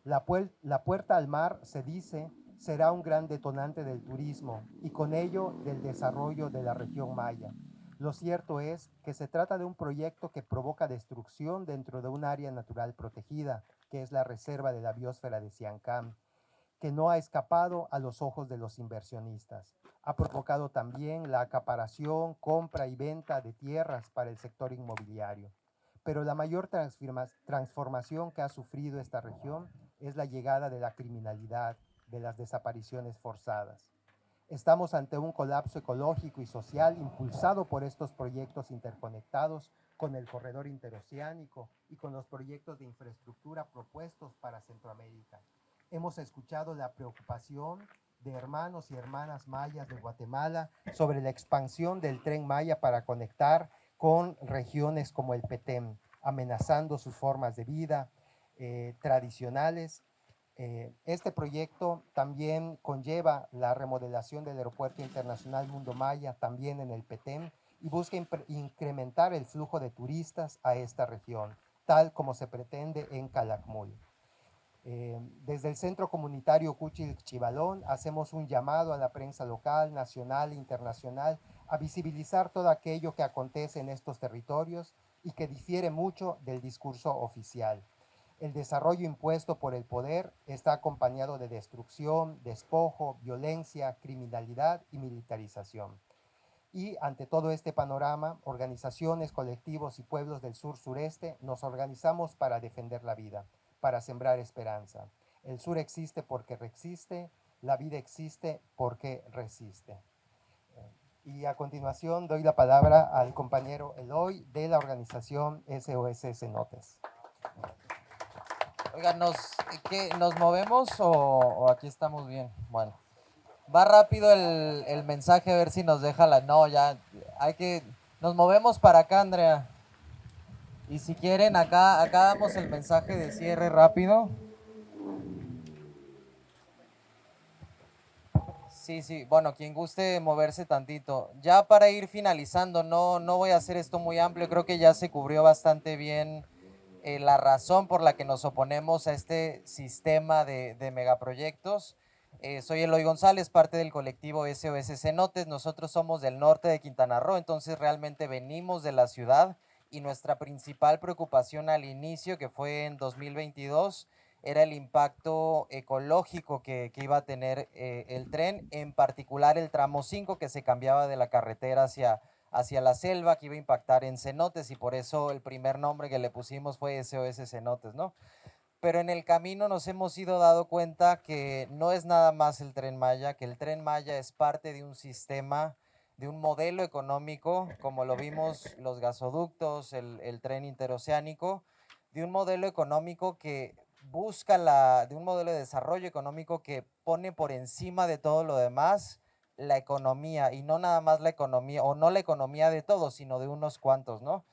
La Puerta al Mar, se dice, será un gran detonante del turismo y con ello del desarrollo de la región maya. Lo cierto es que se trata de un proyecto que provoca destrucción dentro de un área natural protegida, que es la Reserva de la Biosfera de Siancam, que no ha escapado a los ojos de los inversionistas. Ha provocado también la acaparación, compra y venta de tierras para el sector inmobiliario. Pero la mayor transformación que ha sufrido esta región es la llegada de la criminalidad, de las desapariciones forzadas. Estamos ante un colapso ecológico y social impulsado por estos proyectos interconectados con el corredor interoceánico y con los proyectos de infraestructura propuestos para Centroamérica. Hemos escuchado la preocupación de hermanos y hermanas mayas de Guatemala sobre la expansión del Tren Maya para conectar con regiones como el Petén, amenazando sus formas de vida tradicionales. Este proyecto también conlleva la remodelación del Aeropuerto Internacional Mundo Maya, también en el Petén, y busca incrementar el flujo de turistas a esta región, tal como se pretende en Calakmul. Desde el Centro Comunitario Ucuchilc Chivalón hacemos un llamado a la prensa local, nacional e internacional a visibilizar todo aquello que acontece en estos territorios y que difiere mucho del discurso oficial. El desarrollo impuesto por el poder está acompañado de destrucción, despojo, violencia, criminalidad y militarización. Y ante todo este panorama, organizaciones, colectivos y pueblos del sur-sureste nos organizamos para defender la vida, para sembrar esperanza. El sur existe porque resiste, la vida existe porque resiste. Y a continuación doy la palabra al compañero Eloy de la organización SOS Cenotes. Oigan, ¿nos movemos o aquí estamos bien? Bueno, va rápido el mensaje, a ver si nos deja la... No, ya, nos movemos para acá, Andrea. Y si quieren, acá damos el mensaje de cierre rápido. Sí, bueno, quien guste moverse tantito. Ya para ir finalizando, no voy a hacer esto muy amplio, creo que ya se cubrió bastante bien la razón por la que nos oponemos a este sistema de megaproyectos. Soy Eloy González, parte del colectivo SOS Cenotes. Nosotros somos del norte de Quintana Roo, entonces realmente venimos de la ciudad y nuestra principal preocupación al inicio, que fue en 2022, era el impacto ecológico que iba a tener el tren, en particular el tramo 5 que se cambiaba de la carretera hacia la selva, que iba a impactar en cenotes, y por eso el primer nombre que le pusimos fue SOS Cenotes, ¿no? Pero en el camino nos hemos ido dando cuenta que no es nada más el Tren Maya, que el Tren Maya es parte de un sistema, de un modelo económico, como lo vimos los gasoductos, el tren interoceánico, de un modelo económico que busca de un modelo de desarrollo económico que pone por encima de todo lo demás la economía, y no nada más la economía, o no la economía de todos, sino de unos cuantos, ¿no?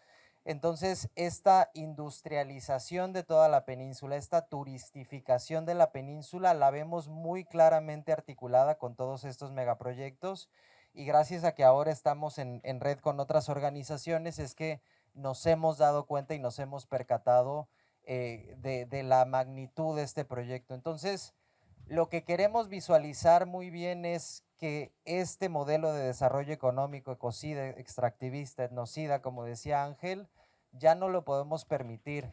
Entonces, esta industrialización de toda la península, esta turistificación de la península, la vemos muy claramente articulada con todos estos megaproyectos, y gracias a que ahora estamos en red con otras organizaciones es que nos hemos dado cuenta y nos hemos percatado de la magnitud de este proyecto. Entonces, lo que queremos visualizar muy bien es que este modelo de desarrollo económico, ecocida, extractivista, etnocida, como decía Ángel, ya no lo podemos permitir.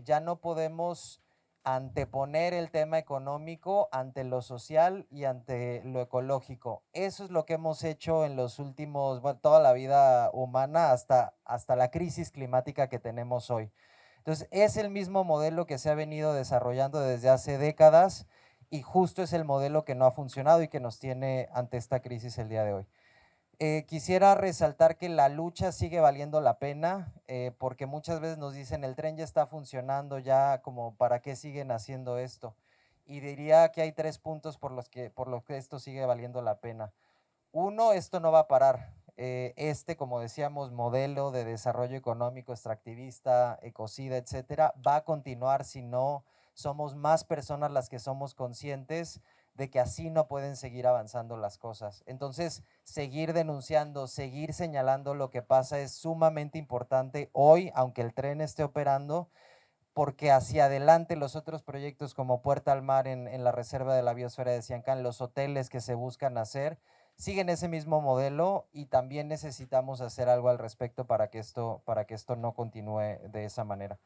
Ya no podemos anteponer el tema económico ante lo social y ante lo ecológico. Eso es lo que hemos hecho en los últimos, bueno, toda la vida humana hasta la crisis climática que tenemos hoy. Entonces, es el mismo modelo que se ha venido desarrollando desde hace décadas, y justo es el modelo que no ha funcionado y que nos tiene ante esta crisis el día de hoy. Quisiera resaltar que la lucha sigue valiendo la pena, porque muchas veces nos dicen el tren ya está funcionando, ya como para qué siguen haciendo esto. Y diría que hay 3 puntos por los que esto sigue valiendo la pena. Uno, esto no va a parar. Como decíamos, modelo de desarrollo económico extractivista, ecocida, etcétera, va a continuar si no somos más personas las que somos conscientes de que así no pueden seguir avanzando las cosas. Entonces, seguir denunciando, seguir señalando lo que pasa es sumamente importante hoy, aunque el tren esté operando, porque hacia adelante los otros proyectos como Puerta al Mar en la Reserva de la Biosfera de Siancán, los hoteles que se buscan hacer, siguen ese mismo modelo, y también necesitamos hacer algo al respecto para que esto no continúe de esa manera.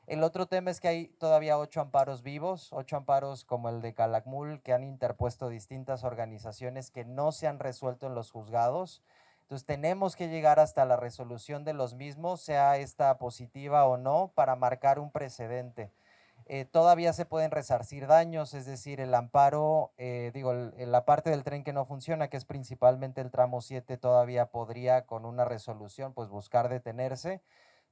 El otro tema es que hay todavía 8 amparos vivos, 8 amparos como el de Calakmul, que han interpuesto distintas organizaciones que no se han resuelto en los juzgados. Entonces tenemos que llegar hasta la resolución de los mismos, sea esta positiva o no, para marcar un precedente. Todavía se pueden resarcir daños, es decir, el amparo, la parte del tren que no funciona, que es principalmente el tramo 7, todavía podría con una resolución pues buscar detenerse,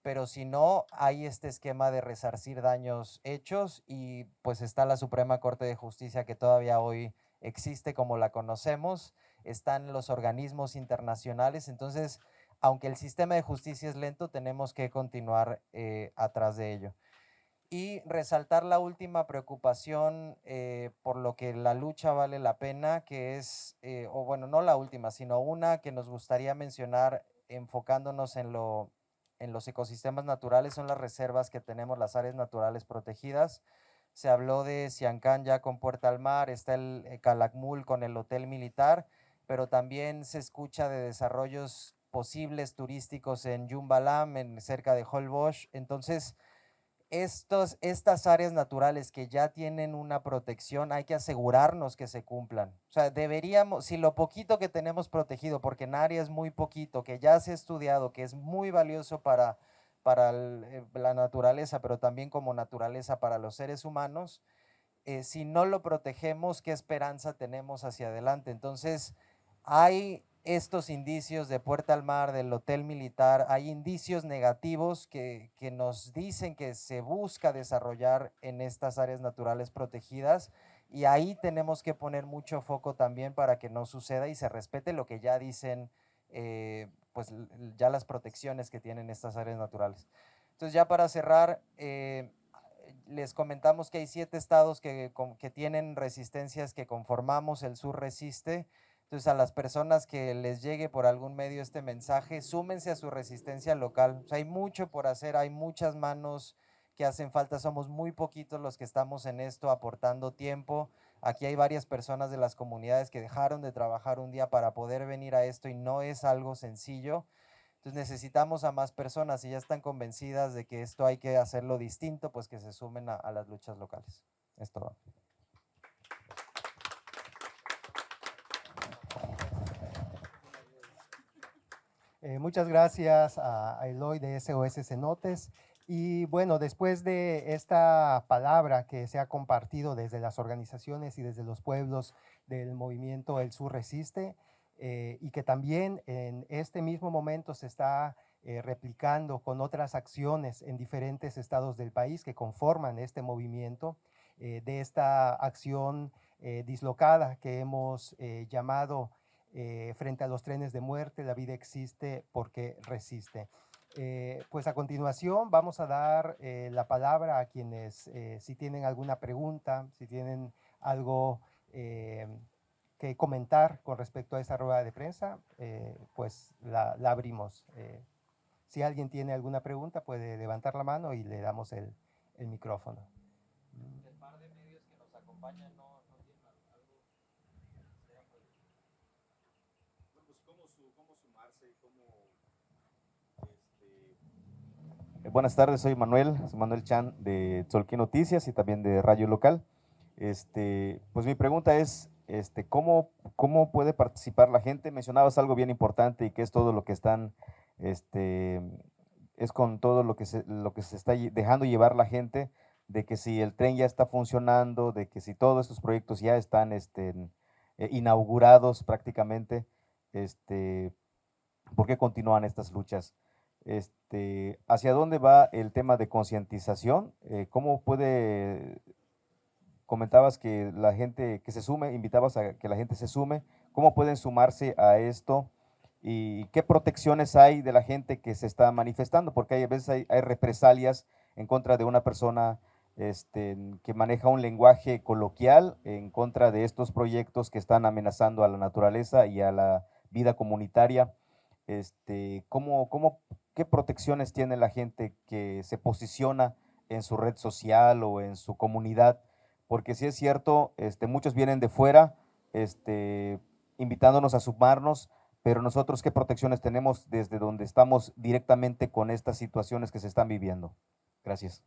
pero si no, hay este esquema de resarcir daños hechos, y pues está la Suprema Corte de Justicia, que todavía hoy existe como la conocemos, están los organismos internacionales. Entonces, aunque el sistema de justicia es lento, tenemos que continuar atrás de ello. Y resaltar la última preocupación por lo que la lucha vale la pena, que es, no la última, sino una que nos gustaría mencionar enfocándonos en los ecosistemas naturales, son las reservas que tenemos, las áreas naturales protegidas. Se habló de Siancán ya con Puerta al Mar, está el Calakmul con el hotel militar, pero también se escucha de desarrollos posibles turísticos en Yumbalam, cerca de Holbox. Entonces, estas áreas naturales que ya tienen una protección, hay que asegurarnos que se cumplan. O sea, deberíamos, si lo poquito que tenemos protegido, porque en área es muy poquito, que ya se ha estudiado, que es muy valioso para la naturaleza, pero también como naturaleza para los seres humanos, si no lo protegemos, ¿qué esperanza tenemos hacia adelante? Entonces, hay estos indicios de Puerta al Mar, del Hotel Militar, hay indicios negativos que nos dicen que se busca desarrollar en estas áreas naturales protegidas, y ahí tenemos que poner mucho foco también para que no suceda y se respete lo que ya dicen, pues ya las protecciones que tienen estas áreas naturales. Entonces, ya para cerrar, les comentamos que hay 7 estados que tienen resistencias que conformamos, el Sur Resiste. Entonces, a las personas que les llegue por algún medio este mensaje, súmense a su resistencia local. O sea, hay mucho por hacer, hay muchas manos que hacen falta, somos muy poquitos los que estamos en esto aportando tiempo. Aquí hay varias personas de las comunidades que dejaron de trabajar un día para poder venir a esto y no es algo sencillo. Entonces necesitamos a más personas, y ya están convencidas de que esto hay que hacerlo distinto, pues que se sumen a las luchas locales. Es todo. Muchas gracias a Eloy de SOS Cenotes. Y bueno, después de esta palabra que se ha compartido desde las organizaciones y desde los pueblos del movimiento El Sur Resiste, y que también en este mismo momento se está replicando con otras acciones en diferentes estados del país que conforman este movimiento, de esta acción dislocada que hemos llamado frente a los trenes de muerte, la vida existe porque resiste. Pues a continuación vamos a dar la palabra a quienes si tienen alguna pregunta, si tienen algo que comentar con respecto a esta rueda de prensa, pues la abrimos. Si alguien tiene alguna pregunta puede levantar la mano y le damos el micrófono. El par de medios que nos acompañan no tienen algo. ¿Cómo sumarse? Buenas tardes, soy Manuel Chan de Tzolquín Noticias y también de Radio Local. Pues mi pregunta es, ¿cómo puede participar la gente? Mencionabas algo bien importante y que es todo lo que están, es con todo lo que se está dejando llevar la gente, de que si el tren ya está funcionando, de que si todos estos proyectos ya están inaugurados prácticamente, ¿por qué continúan estas luchas? ¿Hacia dónde va el tema de concientización? ¿Cómo puede, comentabas que la gente que se sume, invitabas a que la gente se sume, ¿cómo pueden sumarse a esto? ¿Y qué protecciones hay de la gente que se está manifestando? Porque a veces hay represalias en contra de una persona que maneja un lenguaje coloquial en contra de estos proyectos que están amenazando a la naturaleza y a la vida comunitaria. ¿Qué protecciones tiene la gente que se posiciona en su red social o en su comunidad? Porque sí es cierto, muchos vienen de fuera, invitándonos a sumarnos, pero nosotros, ¿qué protecciones tenemos desde donde estamos directamente con estas situaciones que se están viviendo? Gracias.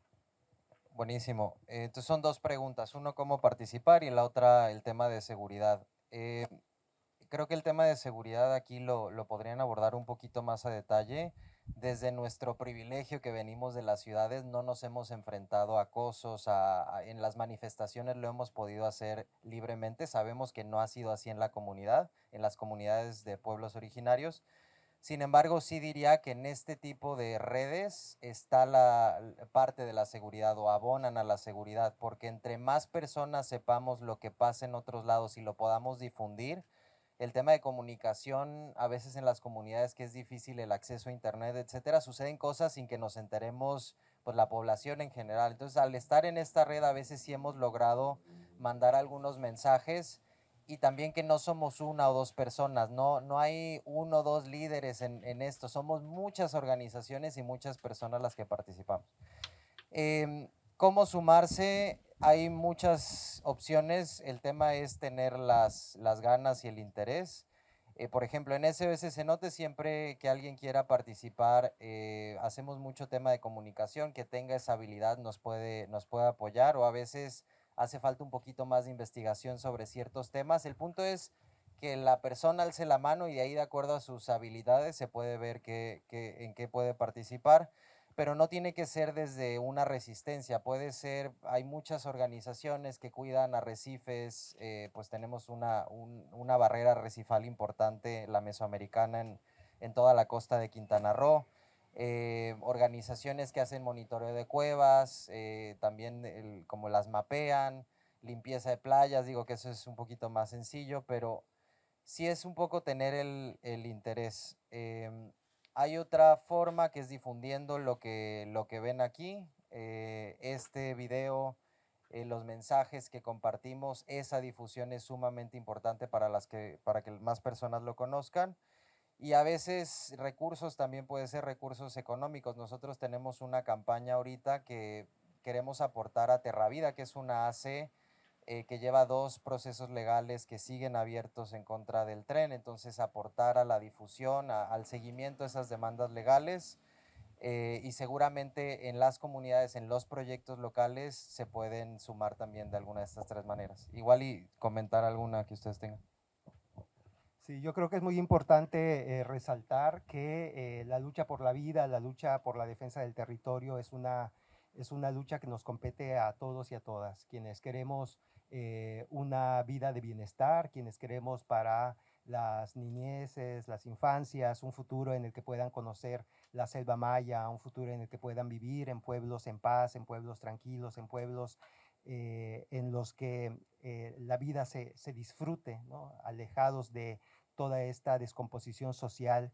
Buenísimo. Entonces son 2 preguntas, uno cómo participar y la otra el tema de seguridad. Creo que el tema de seguridad aquí lo podrían abordar un poquito más a detalle. Desde nuestro privilegio que venimos de las ciudades no nos hemos enfrentado a acosos, en las manifestaciones lo hemos podido hacer libremente. Sabemos que no ha sido así en la comunidad, en las comunidades de pueblos originarios. Sin embargo, sí diría que en este tipo de redes está la parte de la seguridad o abonan a la seguridad, porque entre más personas sepamos lo que pasa en otros lados y lo podamos difundir, el tema de comunicación, a veces en las comunidades que es difícil el acceso a internet, etcétera, suceden cosas sin que nos enteremos, pues la población en general. Entonces, al estar en esta red, a veces sí hemos logrado mandar algunos mensajes, y también que no somos 1 o 2 personas, no hay 1 o 2 líderes en esto, somos muchas organizaciones y muchas personas las que participamos. ¿Cómo sumarse? Hay muchas opciones, el tema es tener las ganas y el interés. Por ejemplo, en SOS Cenote, siempre que alguien quiera participar, hacemos mucho tema de comunicación, que tenga esa habilidad nos puede apoyar, o a veces hace falta un poquito más de investigación sobre ciertos temas. El punto es que la persona alce la mano y de ahí, de acuerdo a sus habilidades, se puede ver en qué puede participar, pero no tiene que ser desde una resistencia, puede ser, hay muchas organizaciones que cuidan arrecifes, pues tenemos una barrera arrecifal importante, la mesoamericana, en toda la costa de Quintana Roo. Organizaciones que hacen monitoreo de cuevas, también como las mapean, limpieza de playas, digo que eso es un poquito más sencillo, pero sí es un poco tener el interés. Hay otra forma que es difundiendo lo que ven aquí, este video, los mensajes que compartimos, esa difusión es sumamente importante para que más personas lo conozcan. Y a veces recursos también puede ser recursos económicos. Nosotros tenemos una campaña ahorita que queremos aportar a Terravida, que es una AC que lleva 2 procesos legales que siguen abiertos en contra del tren. Entonces, aportar a la difusión, al seguimiento de esas demandas legales, y seguramente en las comunidades, en los proyectos locales, se pueden sumar también de alguna de estas 3 maneras. Igual y comentar alguna que ustedes tengan. Sí, yo creo que es muy importante resaltar que la lucha por la vida, la lucha por la defensa del territorio es una lucha que nos compete a todos y a todas, quienes queremos una vida de bienestar, quienes queremos para las niñeces, las infancias, un futuro en el que puedan conocer la selva maya, un futuro en el que puedan vivir en pueblos en paz, en pueblos tranquilos, en pueblos en los que la vida se disfrute, ¿no? Alejados de toda esta descomposición social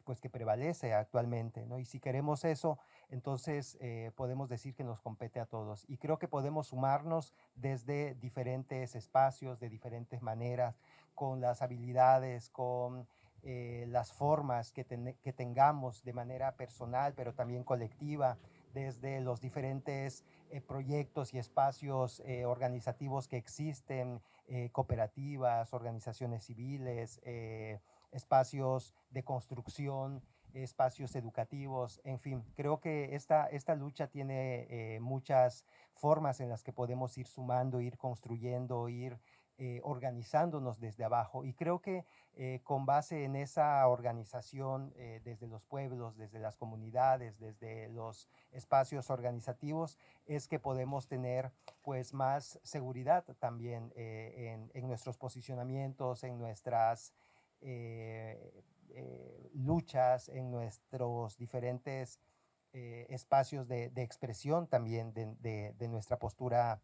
pues que prevalece actualmente, ¿no? Y si queremos eso, entonces podemos decir que nos compete a todos. Y creo que podemos sumarnos desde diferentes espacios, de diferentes maneras, con las habilidades, con las formas que tengamos de manera personal, pero también colectiva, desde los diferentes proyectos y espacios organizativos que existen, cooperativas, organizaciones civiles, espacios de construcción, espacios educativos, en fin, creo que esta lucha tiene muchas formas en las que podemos ir sumando, ir construyendo, ir organizándonos desde abajo, y creo que con base en esa organización desde los pueblos, desde las comunidades, desde los espacios organizativos, es que podemos tener pues más seguridad también en nuestros posicionamientos, en nuestras luchas, en nuestros diferentes espacios de expresión también de nuestra postura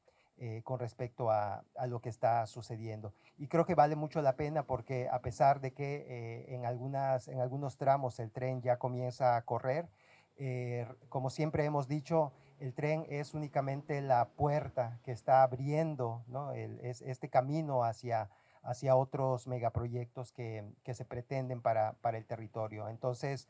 con respecto a lo que está sucediendo. Y creo que vale mucho la pena porque a pesar de que en algunos tramos el tren ya comienza a correr, como siempre hemos dicho, el tren es únicamente la puerta que está abriendo, ¿no? Es este camino hacia otros megaproyectos que se pretenden para el territorio. Entonces,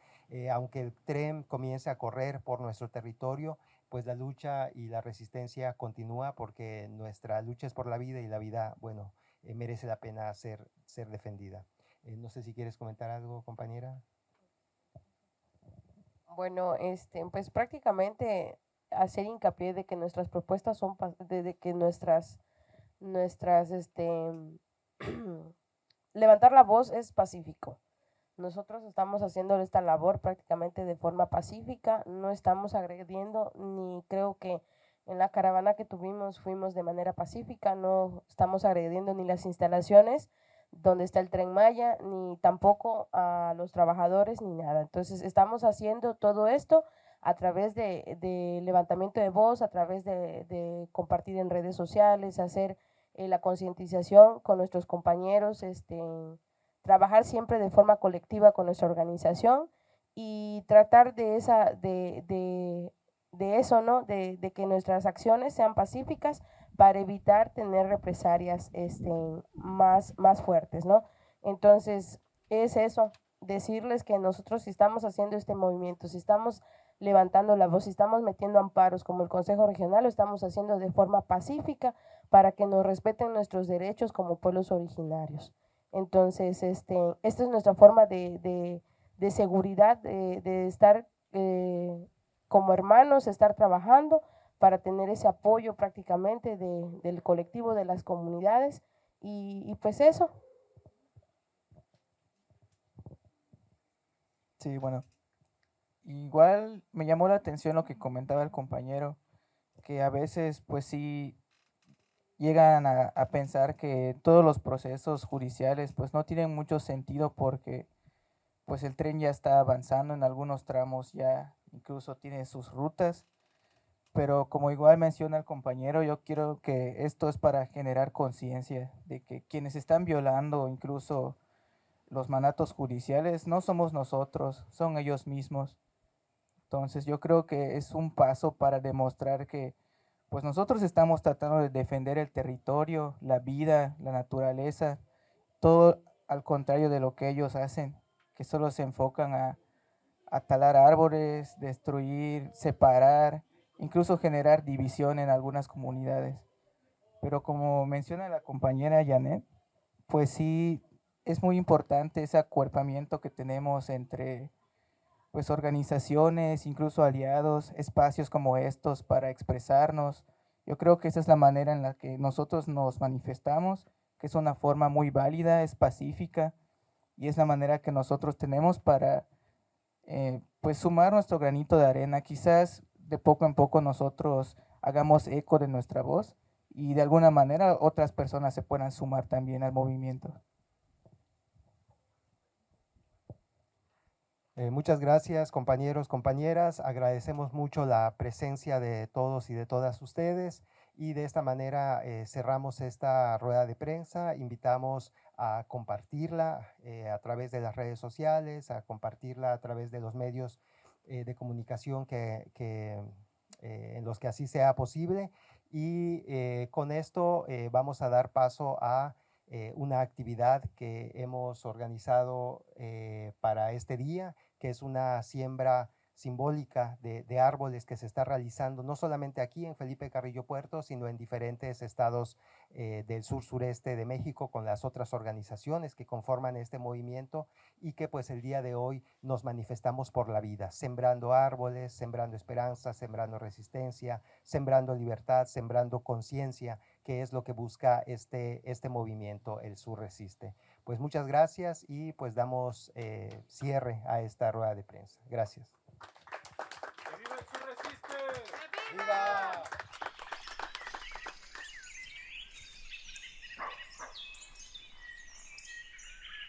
aunque el tren comience a correr por nuestro territorio, pues la lucha y la resistencia continúa porque nuestra lucha es por la vida y la vida, bueno, merece la pena ser defendida. No sé si quieres comentar algo, compañera. Bueno, pues prácticamente hacer hincapié de que nuestras propuestas son, de que nuestras levantar la voz es pacífico. Nosotros estamos haciendo esta labor prácticamente de forma pacífica, no estamos agrediendo, ni creo que en la caravana que tuvimos fuimos de manera pacífica, no estamos agrediendo ni las instalaciones donde está el Tren Maya, ni tampoco a los trabajadores, ni nada. Entonces estamos haciendo todo esto a través de levantamiento de voz, a través de compartir en redes sociales, hacer la concientización con nuestros compañeros, trabajar siempre de forma colectiva con nuestra organización y tratar de eso, ¿no? De que nuestras acciones sean pacíficas para evitar tener represalias más fuertes, ¿no? Entonces, es eso, decirles que nosotros si estamos haciendo este movimiento, si estamos levantando la voz, si estamos metiendo amparos como el Consejo Regional, lo estamos haciendo de forma pacífica para que nos respeten nuestros derechos como pueblos originarios. Entonces, esta es nuestra forma de seguridad, de estar como hermanos, estar trabajando para tener ese apoyo prácticamente del colectivo, de las comunidades y pues eso. Sí, bueno, igual me llamó la atención lo que comentaba el compañero, que a veces pues sí llegan a pensar que todos los procesos judiciales pues no tienen mucho sentido porque pues el tren ya está avanzando en algunos tramos, ya incluso tiene sus rutas, pero como igual menciona el compañero, yo quiero que esto es para generar conciencia de que quienes están violando incluso los mandatos judiciales no somos nosotros, son ellos mismos. Entonces yo creo que es un paso para demostrar que pues nosotros estamos tratando de defender el territorio, la vida, la naturaleza, todo al contrario de lo que ellos hacen, que solo se enfocan a talar árboles, destruir, separar, incluso generar división en algunas comunidades. Pero como menciona la compañera Janet, pues sí es muy importante ese acuerpamiento que tenemos entre pues organizaciones, incluso aliados, espacios como estos para expresarnos. Yo creo que esa es la manera en la que nosotros nos manifestamos, que es una forma muy válida, es pacífica y es la manera que nosotros tenemos para pues sumar nuestro granito de arena. Quizás de poco en poco nosotros hagamos eco de nuestra voz y de alguna manera otras personas se puedan sumar también al movimiento. Muchas gracias, compañeros, compañeras. Agradecemos mucho la presencia de todos y de todas ustedes y de esta manera cerramos esta rueda de prensa. Invitamos a compartirla a través de las redes sociales, a compartirla a través de los medios de comunicación en los que así sea posible. Y con esto vamos a dar paso a una actividad que hemos organizado para este día, que es una siembra simbólica de árboles que se está realizando no solamente aquí en Felipe Carrillo Puerto, sino en diferentes estados del sur-sureste de México con las otras organizaciones que conforman este movimiento y que pues el día de hoy nos manifestamos por la vida, sembrando árboles, sembrando esperanza, sembrando resistencia, sembrando libertad, sembrando conciencia, que es lo que busca este movimiento, el Sur Resiste. Pues muchas gracias y pues damos cierre a esta rueda de prensa. Gracias. ¡Que viva el Sur Resiste! ¡Viva!